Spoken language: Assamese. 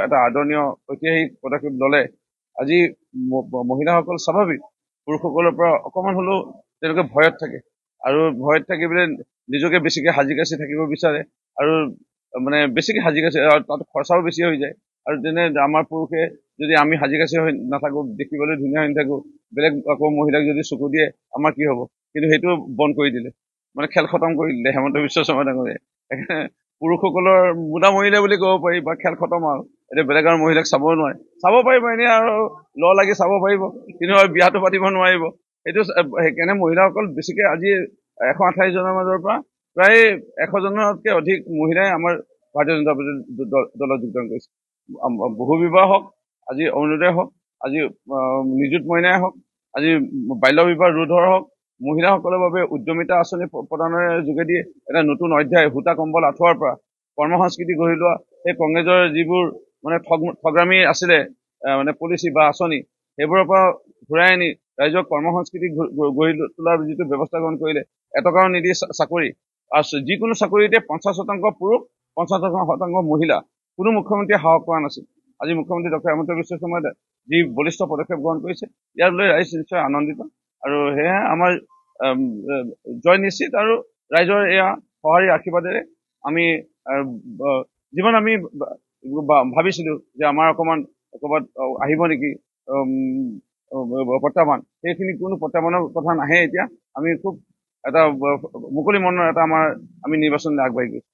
এটা আদৰণীয় ঐতিহাসিক পদক্ষেপ ল'লে আজি মহিলাসকল স্বাভাৱিক পুৰুষসকলৰ পৰা অকণমান হ'লেও তেওঁলোকে ভয়ত থাকে আৰু ভয়ত থাকি পেলাই নিজকে বেছিকে সাজি কাচি থাকিব বিচাৰে আৰু মানে বেছিকে সাজি কাচি আৰু তাত খৰচাও বেছি হৈ যায় আৰু যেনে আমাৰ পুৰুষে যদি আমি সাজি কাচি হৈ নাথাকো দেখিবলৈ ধুনীয়া হৈ নাথাকো বেলেগ আকৌ মহিলাক যদি চকু দিয়ে আমাৰ কি হ'ব কিন্তু সেইটো বন্ধ কৰি দিলে মানে খেল খতম কৰি দিলে হেমন্ত বিশ্ব শৰ্মা ডাঙৰীয়াই পুৰুষসকলৰ মুদা মৰিলে বুলি ক'ব পাৰি বা খেল খতম আৰু এতিয়া বেলেগ আৰু মহিলাক চাব নোৱাৰে চাব পাৰিব এনেই আৰু লাগি চাব পাৰিব কিন্তু বিয়াটো পাতিব নোৱাৰিব সেইটো সেইকাৰণে মহিলাসকল বেছিকে আজি 128 জনৰ মাজৰ পৰা প্ৰায় 100 জনতকে অধিক মহিলাই আমাৰ ভাৰতীয় জনতা পাৰ্টি দলত যোগদান কৰিছে বহু বিবাহ হওক আজি অৰুণোদয় হওক আজি নিযুত মইনাই হওক আজি বাল্য বিবাহ ৰোধৰ হওক মহিলাসকলৰ বাবে উদ্যমিতা আঁচনি প্ৰদানৰ যোগেদি এটা নতুন অধ্যায় সূতা কম্বল আঁঠুৱাৰ পৰা কৰ্ম সংস্কৃতি গঢ়ি লোৱা সেই কংগ্ৰেছৰ যিবোৰ মানে ঠগামী আছিলে মানে পলিচি বা আঁচনি সেইবোৰৰ পৰা ঘূৰাই আনি ৰাইজক কৰ্ম সংস্কৃতি গঢ়ি তোলাৰ যিটো ব্যৱস্থা গ্ৰহণ কৰিলে এটকাও নিদি চাকৰি আৰু যিকোনো চাকৰিতে 50% পুৰুষ 50% মহিলা কোনো মুখ্যমন্ত্ৰীয়ে সাহস কৰা নাছিল আজি মুখ্যমন্ত্ৰী ডক্টৰ হেমন্ত বিশ্ব শৰ্মাই যি বলিষ্ঠ পদক্ষেপ গ্ৰহণ কৰিছে ইয়াক লৈ ৰাইজ নিশ্চয় আনন্দিত আৰু সেয়েহে আমাৰ জয় নিশ্চিত আৰু ৰাইজৰ এয়া সঁহাৰি আশীৰ্বাদেৰে আমি যিমান আমি ভাবিছিলো যে আমাৰ অকমান ক'ৰবাত আহিব নেকি প্ৰত্যাহ্বান সেইখিনি কোনো প্ৰত্যাহ্বানৰ কথা নাহে এতিয়া আমি খুব এটা মুকলি মনৰ এটা আমি নিৰ্বাচনলৈ আগবাঢ়ি গৈছো